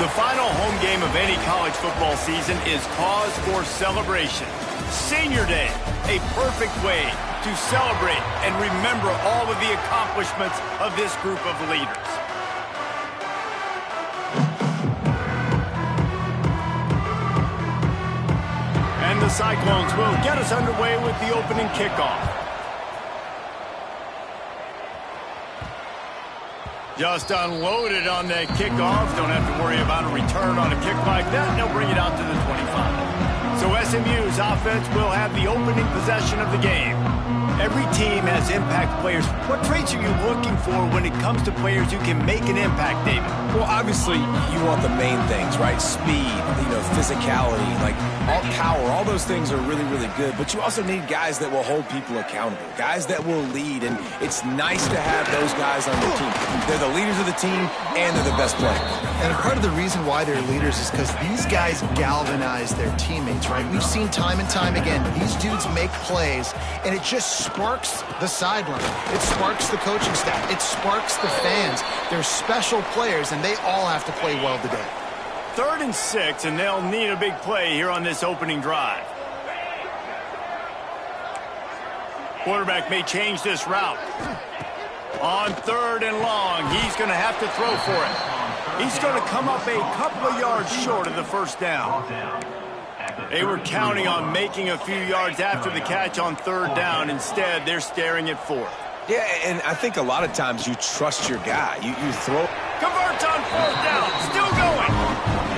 The final home game of any college football season is cause for celebration. Senior Day, a perfect way to celebrate and remember all of the accomplishments of this group of leaders. And the Cyclones will get us underway with the opening kickoff. Just unloaded on that kickoff. Don't have to worry about a return on a kick like that. They'll bring it out to the 25. So SMU's offense will have the opening possession of the game. Every team has impact players. What traits are you looking for when it comes to players who can make an impact, David? Well, obviously, you want the main things, right? Speed, physicality, like all power, all those things are really, really good. But you also need guys that will hold people accountable, guys that will lead. And it's nice to have those guys on your team. They're the leaders of the team, and they're the best players. And part of the reason why they're leaders is because these guys galvanize their teammates, right? We've seen time and time again, these dudes make plays, and it just sparks the sideline. It sparks the coaching staff. It sparks the fans. They're special players, and they all have to play well today. 3rd and 6, and they'll need a big play here on this opening drive. Quarterback may change this route. On 3rd and long, he's going to have to throw for it. He's going to come up a couple of yards short of the first down. They were counting on making a few yards after the catch on 3rd down. Instead, they're staring at 4th. Yeah, and I think a lot of times you trust your guy. You throw. Converts on 4th down, still going.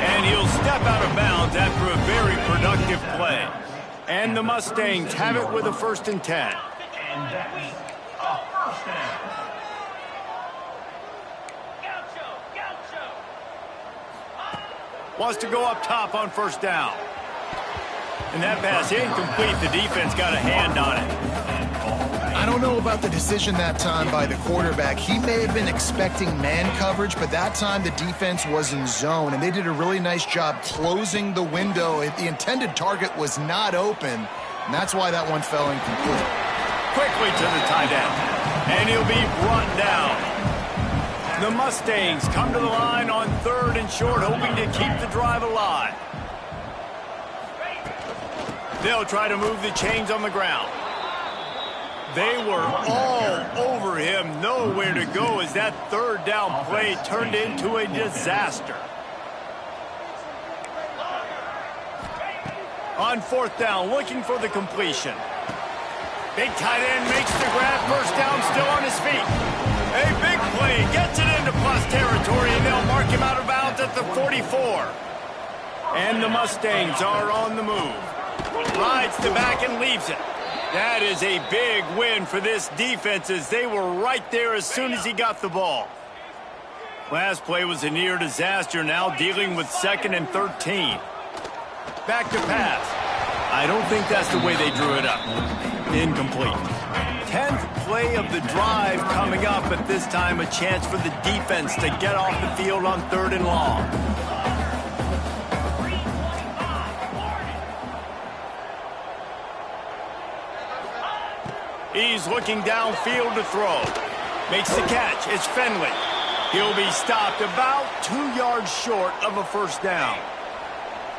And he'll step out of bounds after a very productive play. And the Mustangs have it with a 1st and 10. Wants to go up top on 1st down. And that pass incomplete. The defense got a hand on it. I don't know about the decision that time by the quarterback. He may have been expecting man coverage, but that time the defense was in zone, and they did a really nice job closing the window. The intended target was not open, and that's why that one fell incomplete. Quickly to the tight end, and he'll be brought down. The Mustangs come to the line on 3rd and short, hoping to keep the drive alive. They'll try to move the chains on the ground. They were all over him, nowhere to go as that 3rd down play turned into a disaster. On 4th down, looking for the completion. Big tight end makes the grab, 1st down, still on his feet. A big play, gets it into plus territory, and they'll mark him out of bounds at the 44. And the Mustangs are on the move. Rides the back and leaves it. That is a big win for this defense as they were right there as soon as he got the ball. Last play was a near disaster, now dealing with 2nd and 13. Back to pass. I don't think that's the way they drew it up. Incomplete. 10th play of the drive coming up, but this time a chance for the defense to get off the field on 3rd and long. He's looking downfield to throw. Makes the catch. It's Finley. He'll be stopped about 2 yards short of a 1st down.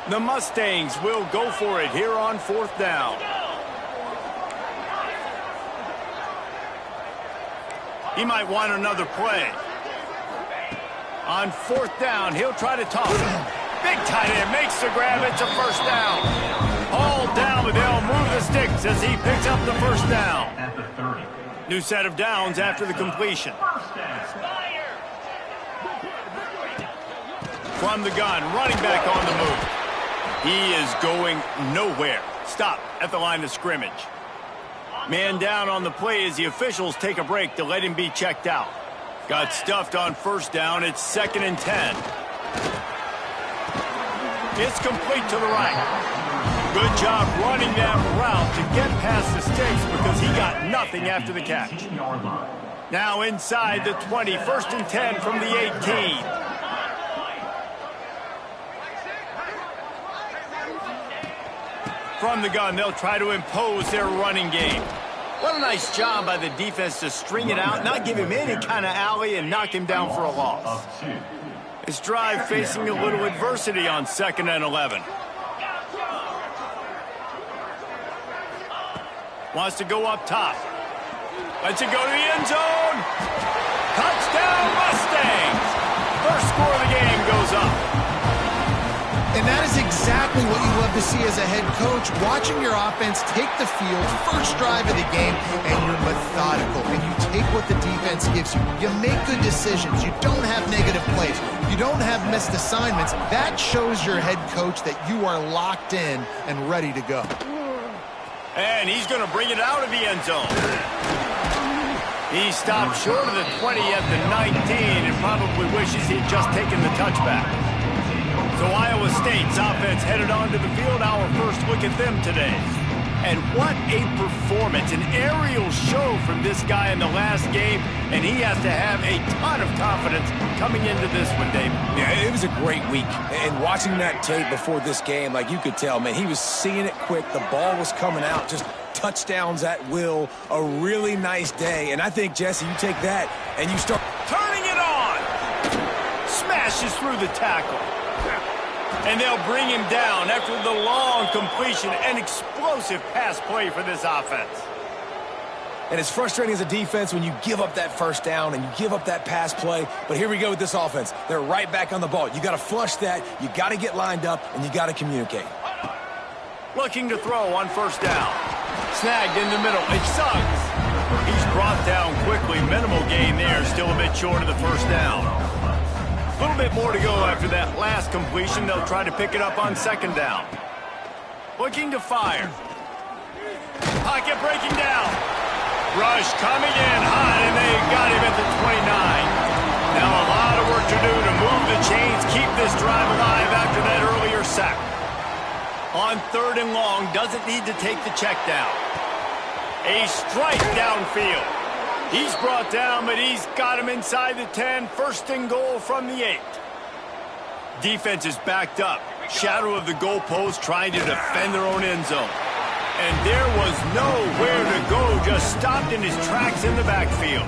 The Mustangs will go for it here on 4th down. He might want another play. On 4th down, he'll try to toss it. Big tight end makes the grab. It's a 1st down. All down, but they'll move the sticks as he picks up the 1st down. New set of downs after the completion. From the gun, running back on the move. He is going nowhere. Stop at the line of scrimmage. Man down on the play as the officials take a break to let him be checked out. Got stuffed on 1st down. It's 2nd and 10. It's complete to the right. Good job running that route to get past the sticks because he got nothing after the catch. Now inside the 20, 1st and 10 from the 18. From the gun, they'll try to impose their running game. What a nice job by the defense to string it out, not give him any kind of alley, and knock him down for a loss. His drive facing a little adversity on 2nd and 11. Wants to go up top. Lets it go to the end zone. Touchdown Mustangs. First score of the game goes up. And that is exactly what you love to see as a head coach, watching your offense take the field, first drive of the game, and you're methodical, and you take what the defense gives you. You make good decisions. You don't have negative plays. You don't have missed assignments. That shows your head coach that you are locked in and ready to go. And he's going to bring it out of the end zone. He stopped short of the 20 at the 19 and probably wishes he'd just taken the touchback. So Iowa State's offense headed onto the field. Our first look at them today. And what a performance, an aerial show from this guy in the last game, and he has to have a ton of confidence coming into this one, David. Yeah, it was a great week. And watching that tape before this game, like you could tell, man, he was seeing it quick. The ball was coming out, just touchdowns at will. A really nice day. And I think, Jesse, you take that and you start turning it on. Smashes through the tackle. And they'll bring him down after the long completion and explosive pass play for this offense. And it's frustrating as a defense when you give up that first down and you give up that pass play. But here we go with this offense. They're right back on the ball. You got to flush that. You got to get lined up, and you got to communicate. Looking to throw on first down. Snagged in the middle. It's Suggs. He's brought down quickly. Minimal gain there. Still a bit short of the first down. A little bit more to go after that last completion. They'll try to pick it up on second down. Looking to fire. Pocket breaking down. Rush coming in hot, and they got him at the 29. Now a lot of work to do to move the chains, keep this drive alive after that earlier sack. On 3rd and long, doesn't need to take the check down. A strike downfield. He's brought down, but he's got him inside the 10. 1st and goal from the 8. Defense is backed up. Shadow of the goalpost trying to defend their own end zone. And there was nowhere to go, just stopped in his tracks in the backfield.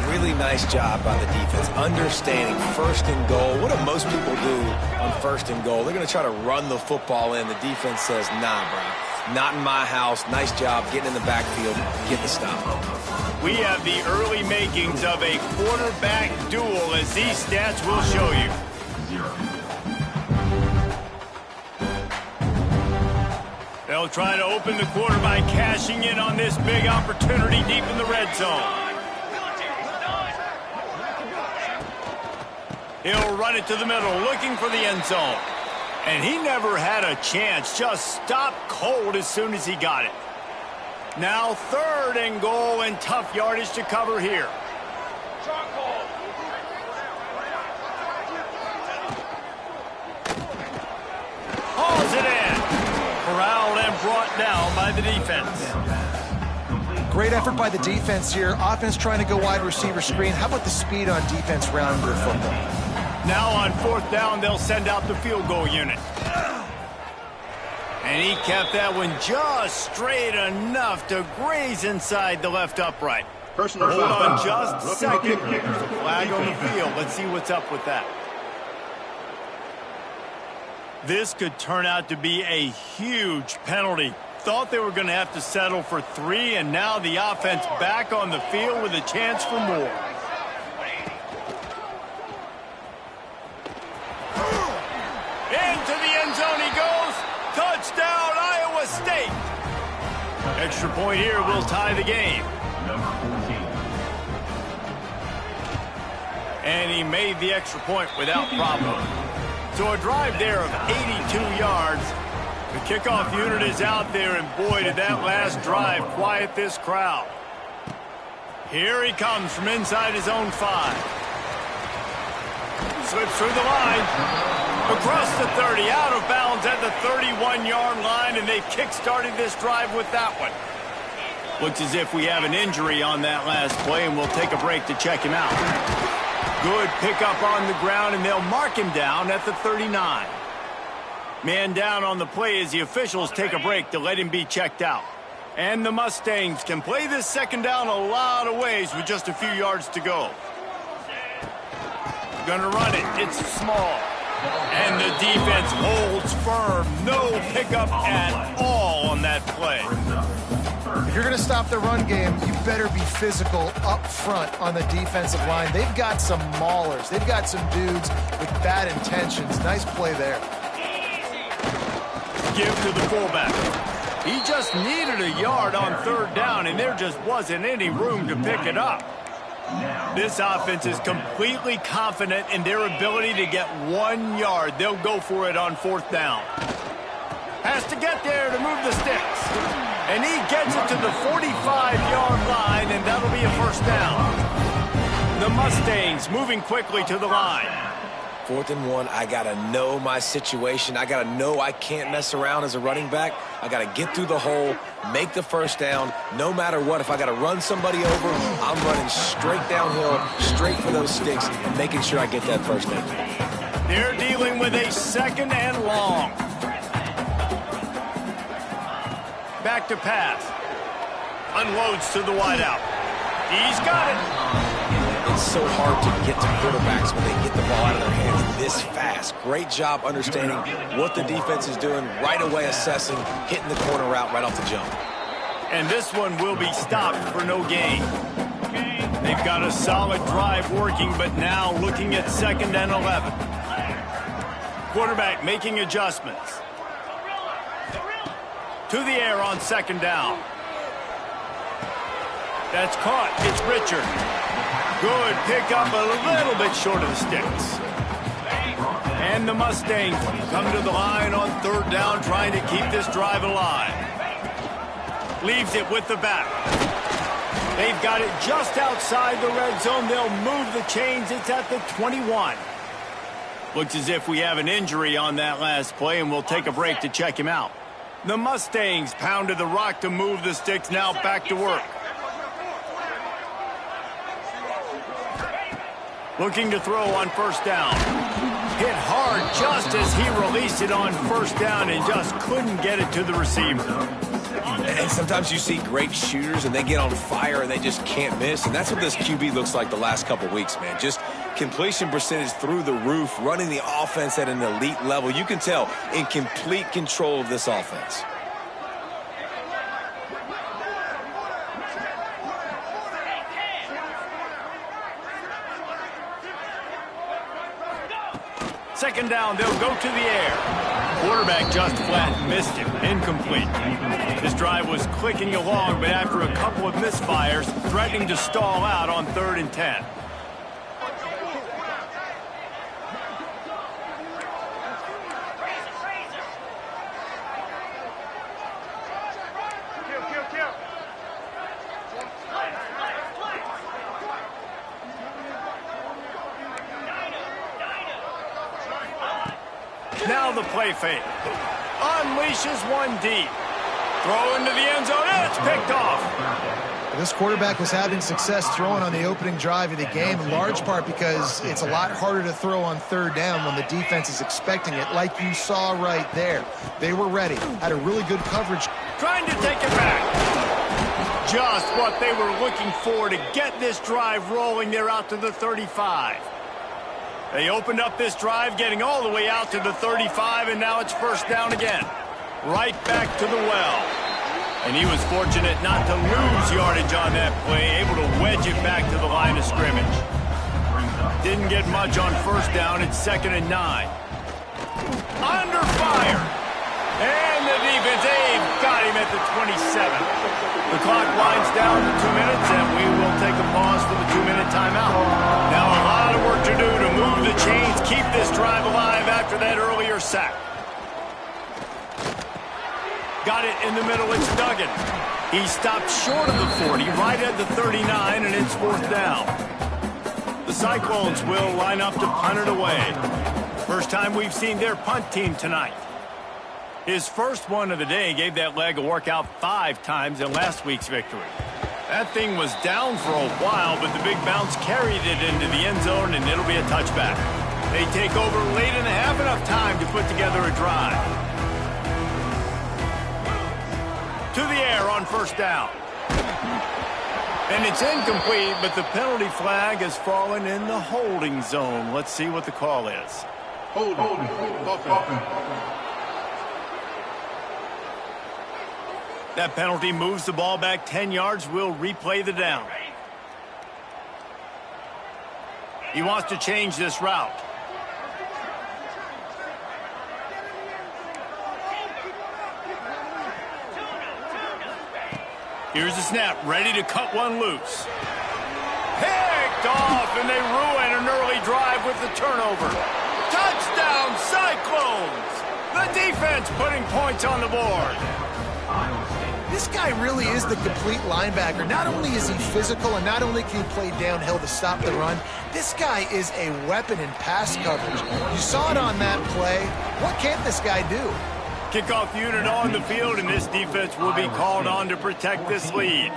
Really nice job by the defense, understanding 1st and goal. What do most people do on 1st and goal? They're going to try to run the football in. The defense says, nah, bro, not in my house. Nice job getting in the backfield, get the stop. We have the early makings of a quarterback duel, as these stats will show you. They'll try to open the quarter by cashing in on this big opportunity deep in the red zone. He'll run it to the middle, looking for the end zone. And he never had a chance, just stopped cold as soon as he got it. Now 3rd and goal, and tough yardage to cover here. Hauls it in. Corralled and brought down by the defense. Great effort by the defense here. Offense trying to go wide receiver screen. How about the speed on defense rounding the football? Now on 4th down, they'll send out the field goal unit. And he kept that one just straight enough to graze inside the left upright. Hold on just a second. There's a flag on the field. Let's see what's up with that. This could turn out to be a huge penalty. Thought they were going to have to settle for 3, and now the offense back on the field with a chance for more. Into the end zone he goes. Touchdown, Iowa State. Extra point here will tie the game. And he made the extra point without problem. So a drive there of 82 yards. The kickoff unit is out there, and boy, did that last drive quiet this crowd. Here he comes from inside his own 5. Slips through the line. Across the 30, out of bounds at the 31-yard line, and they kick-started this drive with that one. Looks as if we have an injury on that last play, and we'll take a break to check him out. Good pickup on the ground, and they'll mark him down at the 39. Man down on the play as the officials take a break to let him be checked out. And the Mustangs can play this 2nd down a lot of ways with just a few yards to go. Gonna run it. It's small. And the defense holds firm. No pickup at all on that play. If you're going to stop the run game, you better be physical up front on the defensive line. They've got some maulers. They've got some dudes with bad intentions. Nice play there. Give to the fullback. He just needed a yard on third down, and there just wasn't any room to pick it up. This offense is completely confident in their ability to get 1 yard. They'll go for it on fourth down. Has to get there to move the sticks. And he gets it to the 45-yard line, and that'll be a first down. The Mustangs moving quickly to the line. 4th and 1, I got to know my situation. I got to know I can't mess around as a running back. I got to get through the hole, make the first down. No matter what, if I got to run somebody over, I'm running straight downhill, straight for those sticks, and making sure I get that first down. They're dealing with a 2nd and long. Back to pass. Unloads to the wideout. He's got it. It's so hard to get to quarterbacks when they get the ball out of their hands this fast. Great job understanding what the defense is doing, right away assessing, hitting the corner route right off the jump. And this one will be stopped for no gain. They've got a solid drive working, but now looking at 2nd and 11. Quarterback making adjustments. To the air on 2nd down. That's caught. It's Richard. Good pickup, a little bit short of the sticks. And the Mustangs come to the line on 3rd down, trying to keep this drive alive. Leaves it with the back. They've got it just outside the red zone. They'll move the chains. It's at the 21. Looks as if we have an injury on that last play, and we'll take a break to check him out. The Mustangs pounded the rock to move the sticks. Now back to work. Looking to throw on 1st down. Hit hard just as he released it on 1st down and just couldn't get it to the receiver. And sometimes you see great shooters and they get on fire and they just can't miss. And that's what this QB looks like the last couple weeks, man. Just completion percentage through the roof, running the offense at an elite level. You can tell in complete control of this offense. Second down, they'll go to the air. Quarterback just flat missed him. Incomplete. This drive was clicking along, but after a couple of misfires, threatening to stall out on 3rd and 10. Now the play fake. Unleashes one deep. Throw into the end zone. It's picked off. This quarterback was having success throwing on the opening drive of the game, in large part because it's a lot harder to throw on 3rd down when the defense is expecting it, like you saw right there. They were ready. Had a really good coverage. Trying to take it back. Just what they were looking for to get this drive rolling. They're out to the 35. They opened up this drive, getting all the way out to the 35, and now it's 1st down again. Right back to the well. And he was fortunate not to lose yardage on that play, able to wedge it back to the line of scrimmage. Didn't get much on 1st down. It's 2nd and 9. Under fire. And the defense, they've got him at the 27. The clock winds down to 2 minutes, and we will take a pause for the 2-minute timeout. Now a lot of work to do to move the chains, keep this drive alive after that earlier sack. Got it in the middle, it's Duggan. He stopped short of the 40, right at the 39, and it's 4th down. The Cyclones will line up to punt it away. First time we've seen their punt team tonight. His first one of the day gave that leg a workout 5 times in last week's victory. That thing was down for a while, but the big bounce carried it into the end zone, and it'll be a touchback. They take over late in the half, enough time to put together a drive. To the air on 1st down. And it's incomplete, but the penalty flag has fallen in the holding zone. Let's see what the call is. Holding. That penalty moves the ball back 10 yards. We'll replay the down. He wants to change this route. Here's the snap, ready to cut one loose. Picked off, and they ruin an early drive with the turnover. Touchdown, Cyclones! The defense putting points on the board. This guy really is the complete linebacker. Not only is he physical and not only can he play downhill to stop the run, this guy is a weapon in pass coverage. You saw it on that play. What can't this guy do? Kickoff unit on the field, and this defense will be called on to protect this lead.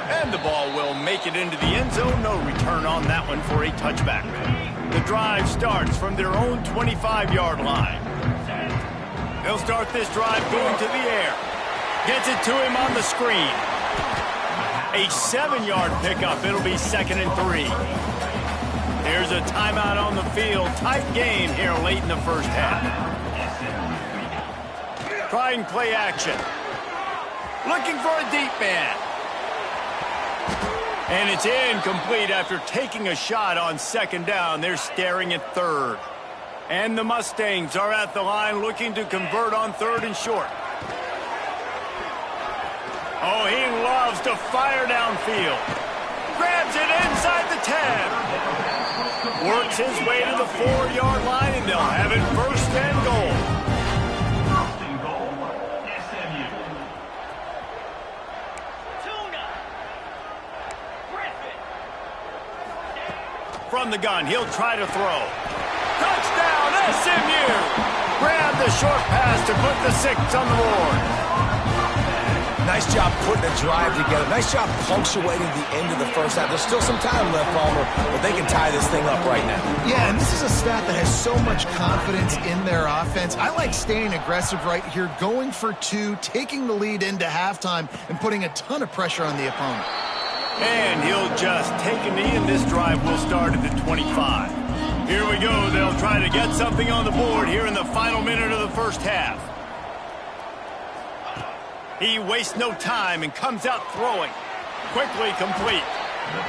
And the ball will make it into the end zone. No return on that one for a touchback. The drive starts from their own 25-yard line. They'll start this drive going to the air. Gets it to him on the screen. A 7-yard pickup. It'll be 2nd and 3. There's a timeout on the field. Tight game here late in the first half. Trying play action. Looking for a deep man. And it's incomplete after taking a shot on 2nd down. They're staring at 3rd. And the Mustangs are at the line looking to convert on 3rd and short. Oh, he loves to fire downfield. Grabs it inside the 10. Works his way to the 4-yard line, and they'll have it 1st and goal. From the gun, he'll try to throw. Touchdown, SMU! Grab the short pass to put the 6 on the board. Nice job putting a drive together. Nice job punctuating the end of the first half. There's still some time left, Palmer, but they can tie this thing up right now. Yeah, and this is a staff that has so much confidence in their offense. I like staying aggressive right here, going for 2, taking the lead into halftime, and putting a ton of pressure on the opponent. And he'll just take a knee, and this drive will start at the 25. Here we go. They'll try to get something on the board here in the final minute of the first half. He wastes no time and comes out throwing. Quickly complete.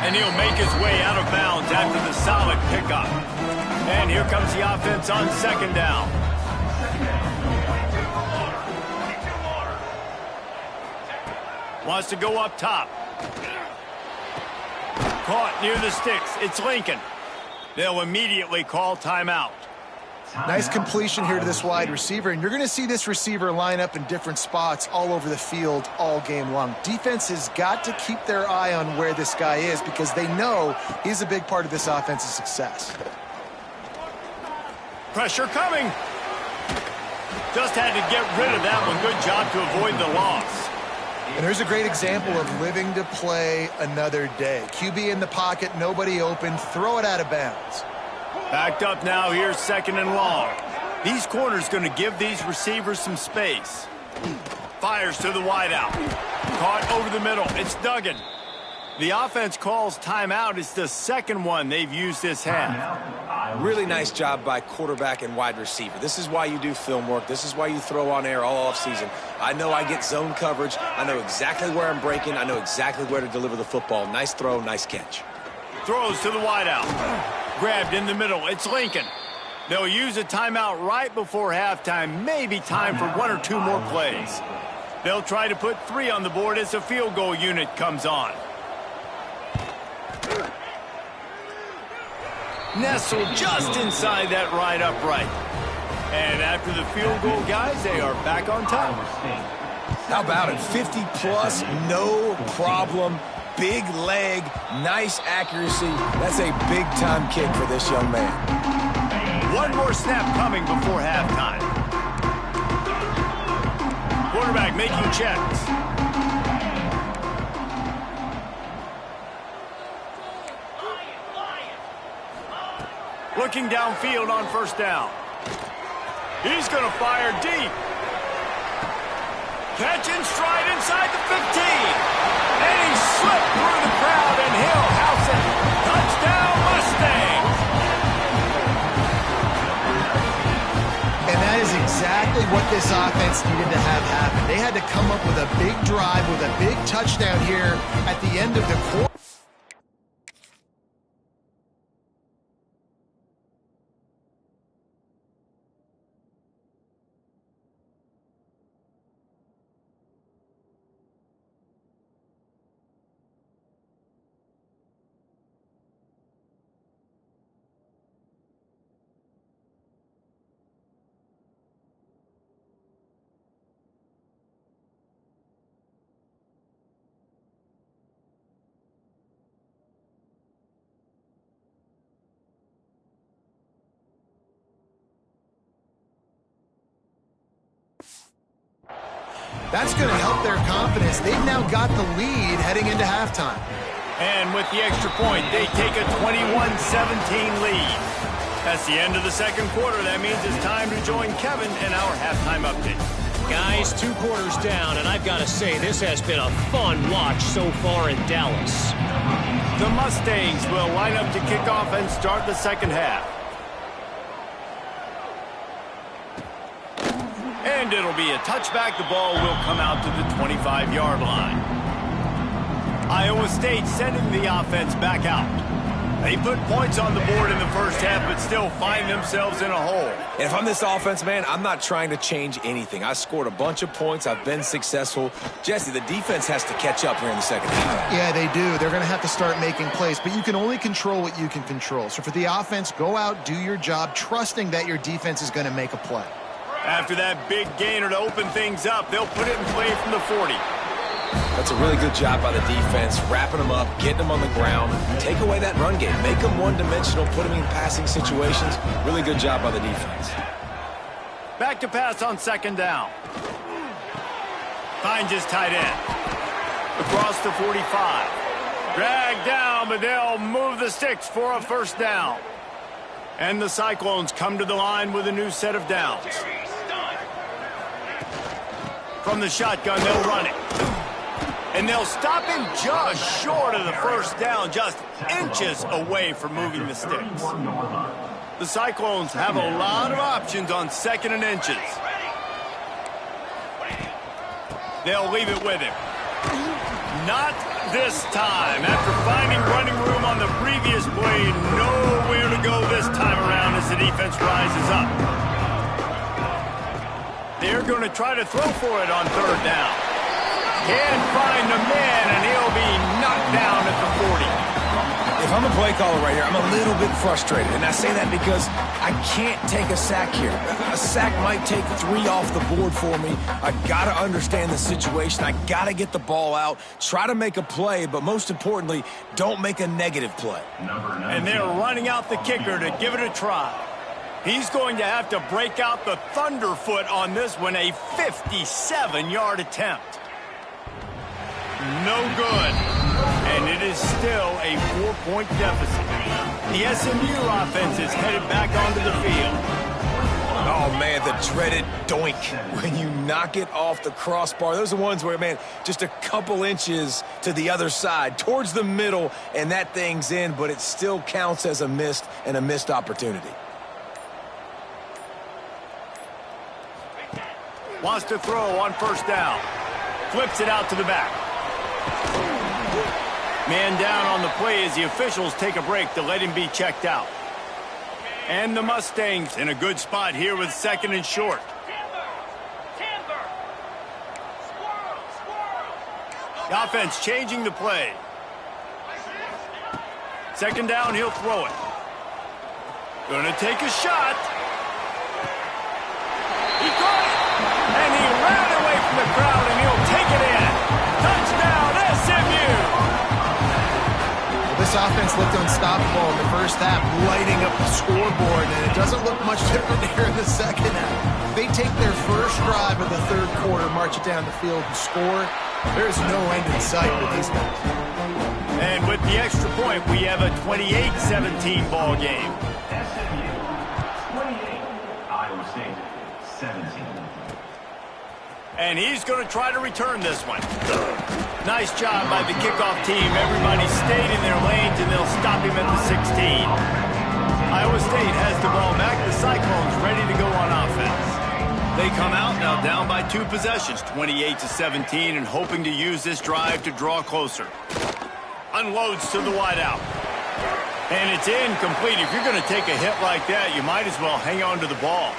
And he'll make his way out of bounds after the solid pickup. And here comes the offense on 2nd down. Wants to go up top. Caught near the sticks. It's Lincoln. They'll immediately call timeout. Nice completion here to this wide receiver, and you're going to see this receiver line up in different spots all over the field all game long. Defense has got to keep their eye on where this guy is because they know he's a big part of this offense's success. Pressure coming. Just had to get rid of that one. Good job to avoid the loss. And there's a great example of living to play another day. QB in the pocket, nobody open, throw it out of bounds. Backed up now, here's 2nd and long. These corners going to give these receivers some space. Fires to the wideout. Caught over the middle. It's Duggan. The offense calls timeout. It's the 2nd one they've used this half. Really nice job by quarterback and wide receiver. This is why you do film work. This is why you throw on air all offseason. I know I get zone coverage. I know exactly where I'm breaking. I know exactly where to deliver the football. Nice throw, nice catch. Throws to the wideout. Grabbed in the middle. It's Lincoln. They'll use a timeout right before halftime. Maybe time for 1 or 2 more plays. They'll try to put 3 on the board as the field goal unit comes on. Nestled just inside that right upright. And after the field goal, guys, they are back on top. How about it? 50-plus, no problem. Big leg, nice accuracy. That's a big-time kick for this young man. One more snap coming before halftime. Quarterback making checks. Looking downfield on 1st down. He's going to fire deep. Catch in stride inside the 15. And he slip through the crowd, and he'll house it. Touchdown, Mustangs! And that is exactly what this offense needed to have happen. They had to come up with a big drive with a big touchdown here at the end of the quarter. That's going to help their confidence. They've now got the lead heading into halftime. And with the extra point, they take a 21-17 lead. That's the end of the second quarter. That means it's time to join Kevin in our halftime update. Guys, 2 quarters down, and I've got to say, this has been a fun watch so far in Dallas. The Mustangs will line up to kick off and start the second half. And it'll be a touchback. The ball will come out to the 25-yard line. Iowa State sending the offense back out. They put points on the board in the first half, but still find themselves in a hole. And if I'm this offense, man, I'm not trying to change anything. I scored a bunch of points. I've been successful. Jesse, the defense has to catch up here in the second half. Yeah, they do. They're going to have to start making plays, but you can only control what you can control. So for the offense, go out, do your job, trusting that your defense is going to make a play. After that big gainer to open things up, they'll put it in play from the 40. That's a really good job by the defense, wrapping them up, getting them on the ground. Take away that run game. Make them one-dimensional, put them in passing situations. Really good job by the defense. Back to pass on second down. Finds his tight end. Across the 45. Dragged down, but they'll move the sticks for a first down. And the Cyclones come to the line with a new set of downs. From the shotgun, they'll run it. And they'll stop him just short of the first down, just inches away from moving the sticks. The Cyclones have a lot of options on second and inches. They'll leave it with him. Not this time. After finding running room on the previous play, nowhere to go this time around as the defense rises up. They're going to try to throw for it on third down. Can't find the man, and he'll be knocked down at the 40. If I'm a play caller right here, I'm a little bit frustrated. And I say that because I can't take a sack here. A sack might take 3 off the board for me. I got to understand the situation. I got to get the ball out, try to make a play, but most importantly, don't make a negative play. And they're running out the kicker to give it a try. He's going to have to break out the thunderfoot on this one, a 57-yard attempt. No good. And it is still a 4-point deficit. The SMU offense is headed back onto the field. Oh, man, the dreaded doink when you knock it off the crossbar. Those are the ones where, man, just a couple inches to the other side, towards the middle, and that thing's in, but it still counts as a missed opportunity. Wants to throw on first down. Flips it out to the back. Man down on the play as the officials take a break to let him be checked out. And the Mustangs in a good spot here with second and short. The offense changing the play. Second down, he'll throw it. Gonna take a shot. He caught it! And he ran away from the crowd, and he'll take it in. Touchdown, SMU! This offense looked unstoppable in the first half, lighting up the scoreboard, and it doesn't look much different here in the second half. They take their first drive of the third quarter, march it down the field, and score. There's no end in sight with these guys. And with the extra point, we have a 28-17 ball game. SMU 28, Iowa State 17. And he's going to try to return this one. Nice job by the kickoff team. Everybody stayed in their lanes, and they'll stop him at the 16. Iowa State has the ball back. The Cyclones ready to go on offense. They come out now down by 2 possessions, 28-17, and hoping to use this drive to draw closer. Unloads to the wideout. And it's incomplete. If you're going to take a hit like that, you might as well hang on to the ball.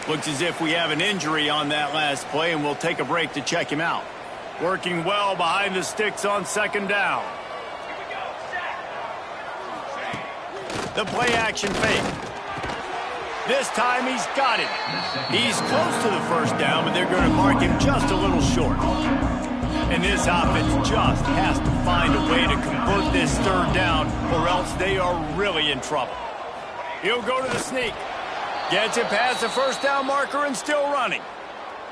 Looks as if we have an injury on that last play, and we'll take a break to check him out. Working well behind the sticks on second down. The play action fake. This time he's got it. He's close to the first down, but they're going to mark him just a little short. And this offense just has to find a way to convert this third down, or else they are really in trouble. He'll go to the sneak. Gets it past the first down marker and still running.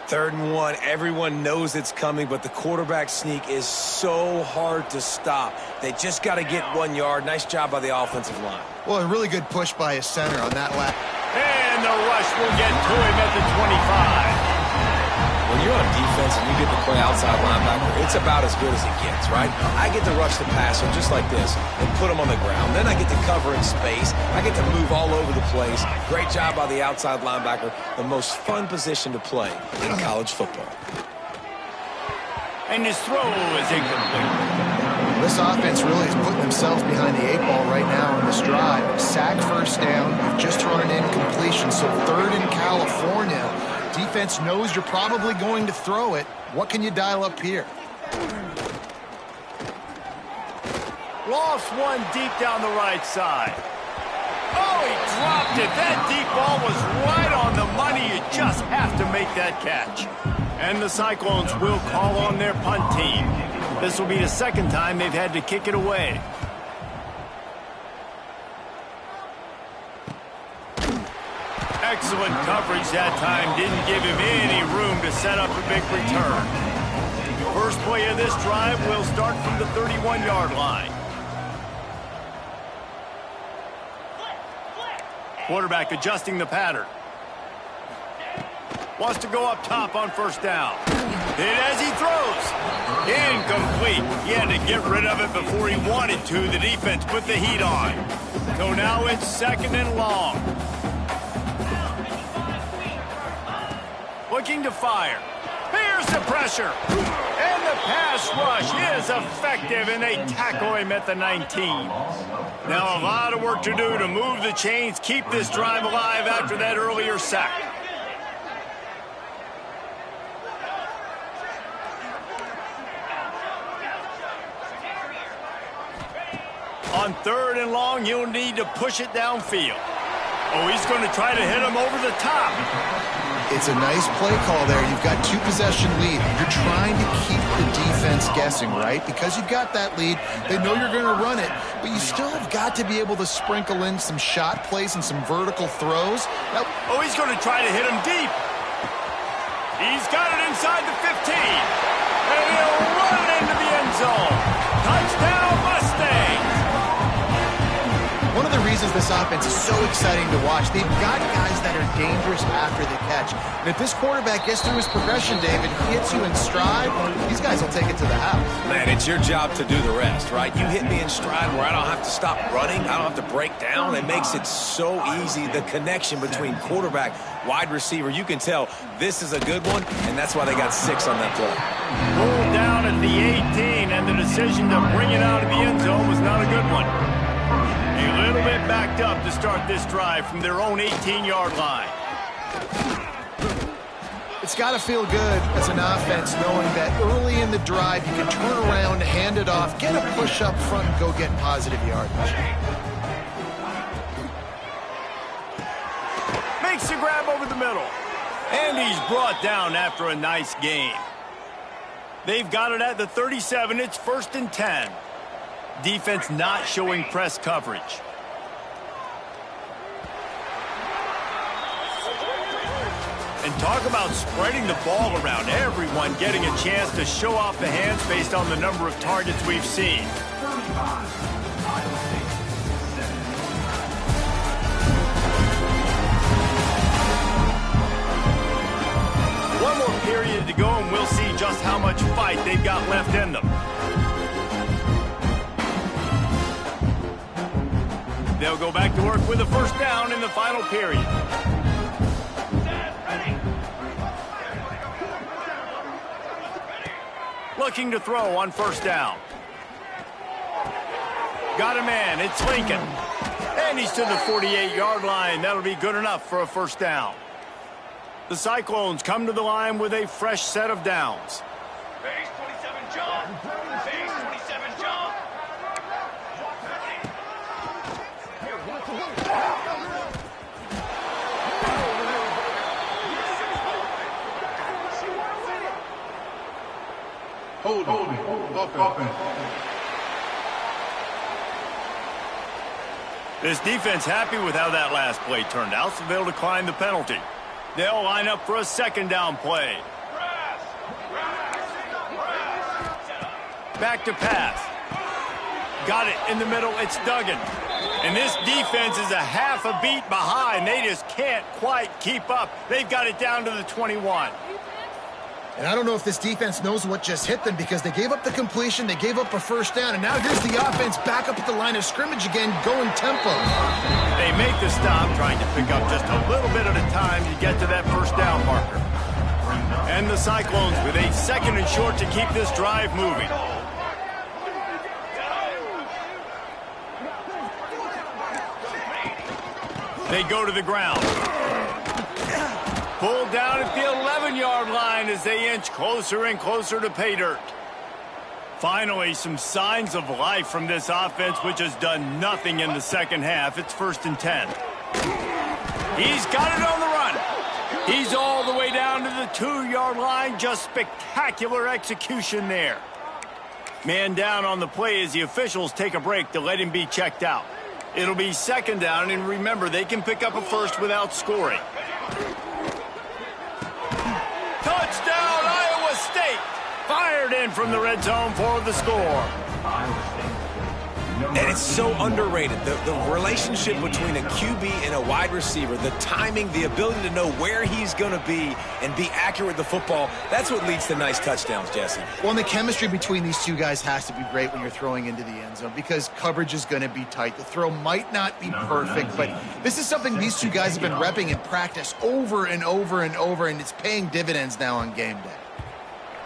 3rd and 1, everyone knows it's coming, but the quarterback sneak is so hard to stop. They just got to get 1 yard. Nice job by the offensive line. Well, a really good push by his center on that lap. And the rush will get to him at the 25. When you're on defense and you get to play outside linebacker, it's about as good as it gets, right? I get to rush the passer just like this and put him on the ground. Then I get to cover in space. I get to move all over the place. Great job by the outside linebacker. The most fun position to play in college football. And his throw is incomplete. This offense really is putting themselves behind the 8 ball right now on this drive. Sack first down. You've just run an incompletion, so 3rd in California. Defense knows you're probably going to throw it. What can you dial up here? Lost one deep down the right side. Oh, he dropped it. That deep ball was right on the money. You just have to make that catch. And the Cyclones will call on their punt team. This will be the 2nd time they've had to kick it away. Excellent coverage that time. Didn't give him any room to set up a big return. First play of this drive will start from the 31-yard line. Quarterback adjusting the pattern. Wants to go up top on first down. Hit as he throws. Incomplete. He had to get rid of it before he wanted to. The defense put the heat on. So now it's 2nd and long. Looking to fire. Here's the pressure. And the pass rush is effective, and they tackle him at the 19. Now a lot of work to do to move the chains, keep this drive alive after that earlier sack. On 3rd and long, you'll need to push it downfield. Oh, he's going to try to hit him over the top. It's a nice play call there. You've got 2-possession lead. You're trying to keep the defense guessing, right? Because you've got that lead, they know you're going to run it, but you still have got to be able to sprinkle in some shot plays and some vertical throws. Now, oh, he's going to try to hit him deep. He's got it inside the 15. And he'll run it into the end zone. Touchdown, Mustangs! One of the reasons this offense is so exciting to watch, they've got guys that are dangerous after the catch. And if this quarterback gets through his progression, David, hits you in stride, these guys will take it to the house. Man, it's your job to do the rest, right? You hit me in stride where I don't have to stop running. I don't have to break down. It makes it so easy. The connection between quarterback, wide receiver, you can tell this is a good one, and that's why they got 6 on that play. Pulled down at the 18, and the decision to bring it out of the end zone was not a good one. A little bit backed up to start this drive from their own 18-yard line. It's got to feel good as an offense knowing that early in the drive you can turn around, hand it off, get a push up front, and go get positive yardage. Makes the grab over the middle. And he's brought down after a nice gain. They've got it at the 37. It's 1st and 10. Defense not showing press coverage. And talk about spreading the ball around. Everyone getting a chance to show off the hands based on the number of targets we've seen. One more period to go, and fight they've got left in them. They'll go back to work with a first down in the final period. Looking to throw on first down. Got a man, it's Lincoln. And he's to the 48-yard line. That'll be good enough for a first down. The Cyclones come to the line with a fresh set of downs. Base 27 jump. Base 27 jump. Hold offense. This defense happy with how that last play turned out, so they'll decline the penalty. They'll line up for a second down play. Back to pass. Got it in the middle. It's Duggan. And this defense is a half a beat behind. They just can't quite keep up. They've got it down to the 21. And I don't know if this defense knows what just hit them because they gave up the completion, they gave up a first down, and now here's the offense back up at the line of scrimmage again, going tempo. They make the stop, trying to pick up just a little bit at a time to get to that first down marker. And the Cyclones with a second and short to keep this drive moving. They go to the ground. Pulled down at the 11-yard line as they inch closer and closer to pay dirt. Finally, some signs of life from this offense, which has done nothing in the second half. It's 1st and 10. He's got it on the run. He's all the way down to the 2-yard line. Just spectacular execution there. Man down on the play as the officials take a break to let him be checked out. It'll be second down, and remember, they can pick up a first without scoring. Touchdown, Iowa State! Fired in from the red zone for the score. And it's so underrated. The relationship between a QB and a wide receiver, the timing, the ability to know where he's going to be and be accurate with the football, that's what leads to nice touchdowns, Jesse. Well, and the chemistry between these two guys has to be great when you're throwing into the end zone because coverage is going to be tight. The throw might not be perfect, but this is something these two guys have been repping in practice over and over and over, and it's paying dividends now on game day.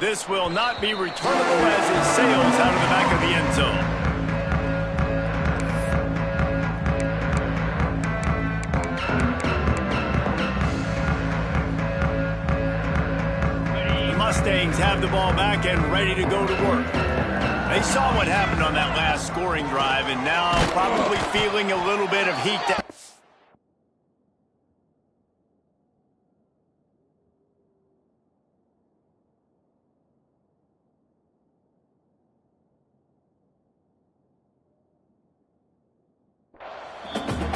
This will not be returnable as it sails out of the back of the end zone. Mustangs have the ball back and ready to go to work. They saw what happened on that last scoring drive and now probably feeling a little bit of heat.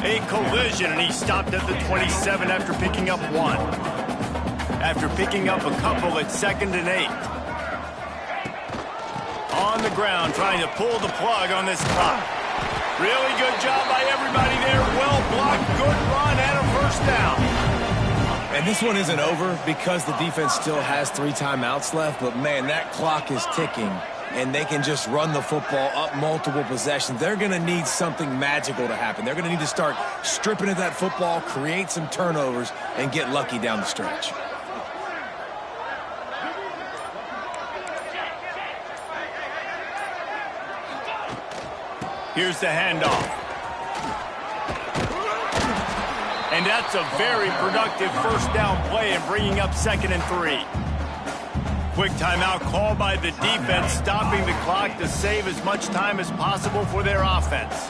A collision, and he stopped at the 27 after picking up one. After picking up a couple at 2nd and 8. On the ground, trying to pull the plug on this clock. Really good job by everybody there. Well blocked, good run, and a first down. And this one isn't over because the defense still has 3 timeouts left, but man, that clock is ticking, and they can just run the football up multiple possessions. They're going to need something magical to happen. They're going to need to start stripping at that football, create some turnovers, and get lucky down the stretch. Here's the handoff. And that's a very productive first down play and bringing up 2nd and 3. Quick timeout called by the defense, stopping the clock to save as much time as possible for their offense.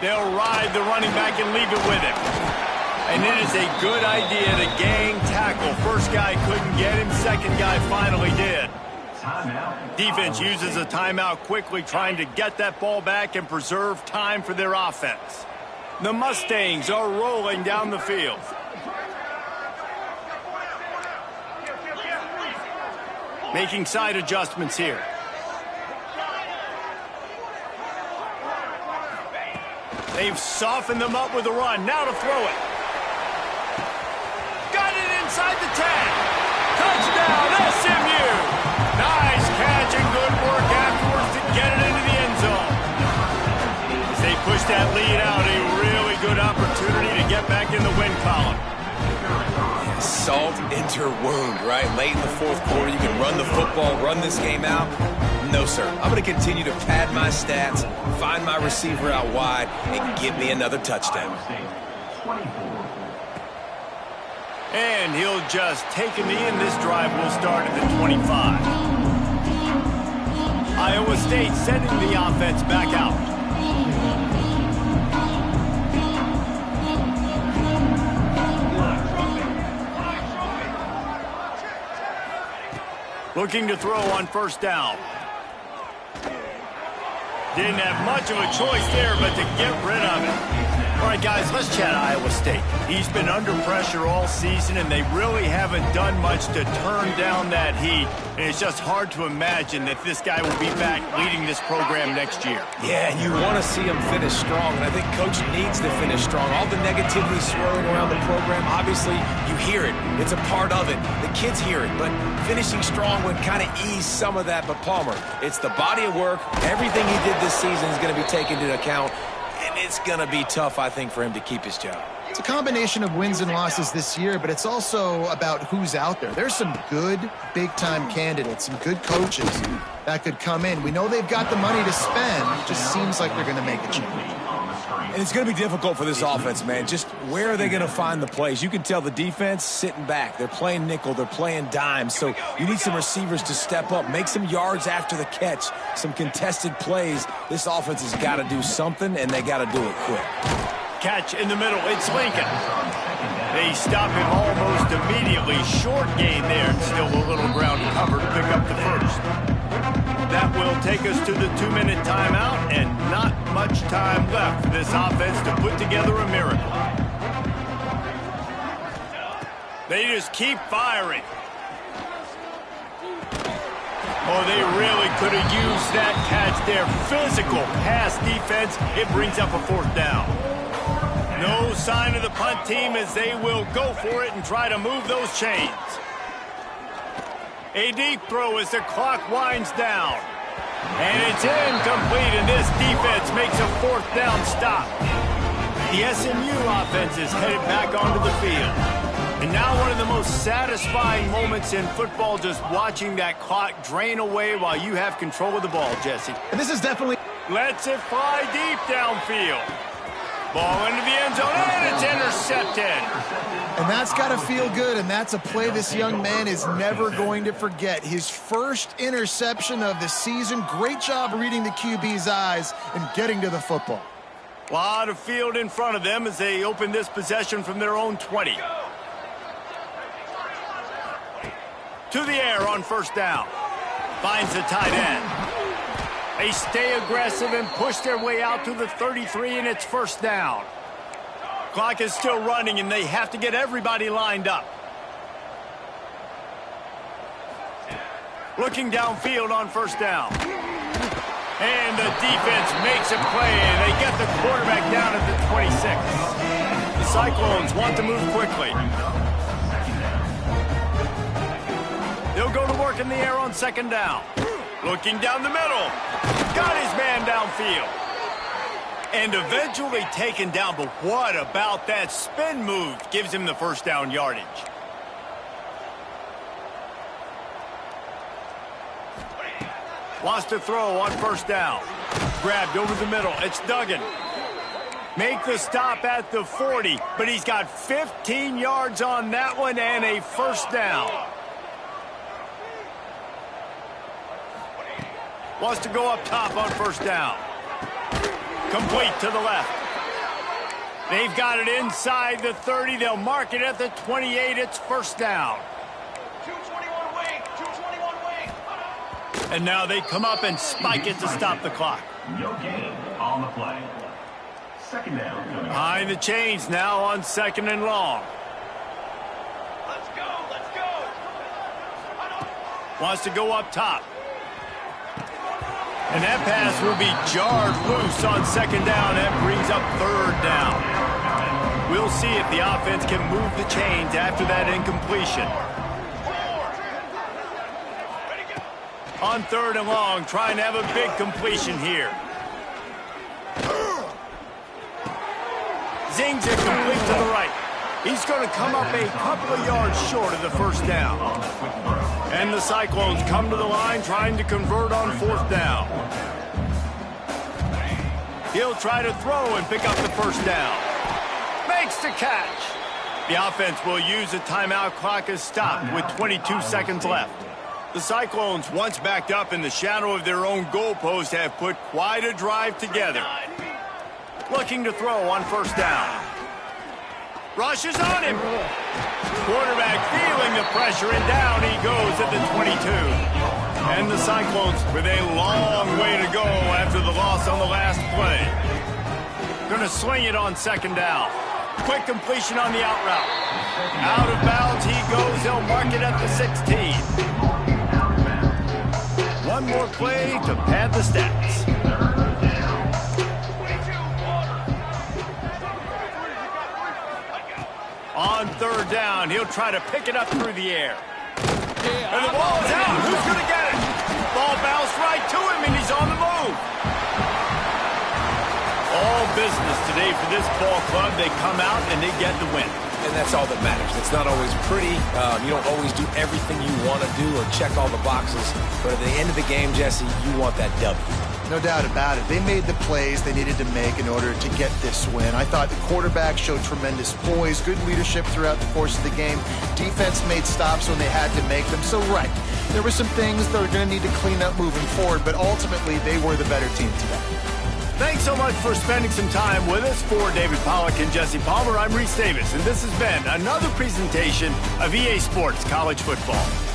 They'll ride the running back and leave it with him. And it is a good idea to gang tackle. First guy couldn't get him, second guy finally did. Defense uses a timeout quickly, trying to get that ball back and preserve time for their offense. The Mustangs are rolling down the field. Making side adjustments here. They've softened them up with a run. Now to throw it. inside the 10. Touchdown, SMU. Nice catch and good work afterwards to get it into the end zone. As they push that lead out, a really good opportunity to get back in the win column. Salt into her wound, right? Late in the fourth quarter, you can run the football, run this game out. No, sir. I'm going to continue to pad my stats, find my receiver out wide, and give me another touchdown. And he'll just take him in. This drive will start at the 25. Iowa State sending the offense back out. Looking to throw on first down. Didn't have much of a choice there, but to get rid of it. All right, guys, let's chat Iowa State. He's been under pressure all season, and they really haven't done much to turn down that heat. And it's just hard to imagine that this guy will be back leading this program next year. Yeah, and you want to see him finish strong, and I think Coach needs to finish strong. All the negativity swirling around the program, obviously, you hear it. It's a part of it. The kids hear it, but finishing strong would kind of ease some of that. But Palmer, it's the body of work. Everything he did this season is going to be taken into account. And it's going to be tough, I think, for him to keep his job. It's a combination of wins and losses this year, but it's also about who's out there. There's some good big-time candidates, some good coaches that could come in. We know they've got the money to spend. It just seems like they're going to make a change. And it's going to be difficult for this offense, man. Just where are they going to find the plays? You can tell the defense sitting back. They're playing nickel. They're playing dime. So you need some receivers to step up, make some yards after the catch, some contested plays. This offense has got to do something, and they got to do it quick. Catch in the middle. It's Lincoln. They stop him almost immediately. Short gain there. Still a little ground cover to pick up the first. That will take us to the 2-minute timeout, and not much time left for this offense to put together a miracle. They just keep firing. Oh, they really could have used that catch there. Physical pass defense. It brings up a fourth down. No sign of the punt team as they will go for it and try to move those chains. A deep throw as the clock winds down. And it's incomplete, and this defense makes a fourth down stop. The SMU offense is headed back onto the field. And now one of the most satisfying moments in football, just watching that clock drain away while you have control of the ball, Jesse. And this is definitely... Lets it fly deep downfield. Ball into the end zone, and it's intercepted. And that's got to feel good, and that's a play this young man is never going to forget. His first interception of the season. Great job reading the QB's eyes and getting to the football. A lot of field in front of them as they open this possession from their own 20. To the air on first down. Finds the tight end. They stay aggressive and push their way out to the 33, and it's first down. Clock is still running, and they have to get everybody lined up. Looking downfield on first down. And the defense makes a play, and they get the quarterback down at the 26. The Cyclones want to move quickly. They'll go to work in the air on second down. Looking down the middle. Got his man downfield. And eventually taken down, but what about that spin move? Gives him the first down yardage. Wants to throw on first down. Grabbed over the middle. It's Duggan. Make the stop at the 40, but he's got 15 yards on that one and a first down. Wants to go up top on first down. Complete to the left. They've got it inside the 30. They'll mark it at the 28. It's first down. 221 wing. 221 wing. And now they come up and spike it to stop the clock. No gain on the play. Second down. Behind the chains now on second and long. Let's go. Let's go. Wants to go up top. And that pass will be jarred loose on second down. That brings up third down. We'll see if the offense can move the chains after that incompletion. On 3rd and long, trying to have a big completion here. Zings it complete to the right. He's going to come up a couple of yards short of the first down. And the Cyclones come to the line trying to convert on 4th down. He'll try to throw and pick up the first down. Makes the catch. The offense will use a timeout. Clock is stopped with 22 seconds left. The Cyclones, once backed up in the shadow of their own goalpost, have put quite a drive together. Looking to throw on 1st down. Rushes on him. Quarterback feeling the pressure, and down he goes at the 22. And the Cyclones with a long way to go after the loss on the last play. Gonna sling it on 2nd down. Quick completion on the out route. Out of bounds he goes. They'll mark it at the 16. One more play to pad the stats. On 3rd down, he'll try to pick it up through the air. And the ball is out. Who's going to get it? Ball bounced right to him, and he's on the move. All business today for this ball club. They come out and they get the win. And that's all that matters. It's not always pretty. You don't always do everything you want to do or check all the boxes. But at the end of the game, Jesse, you want that W. No doubt about it. They made the plays they needed to make in order to get this win. I thought the quarterback showed tremendous poise, good leadership throughout the course of the game. Defense made stops when they had to make them. So, right, there were some things that are going to need to clean up moving forward, but ultimately they were the better team today. Thanks so much for spending some time with us. For David Pollack and Jesse Palmer, I'm Reese Davis, and this has been another presentation of EA Sports College Football.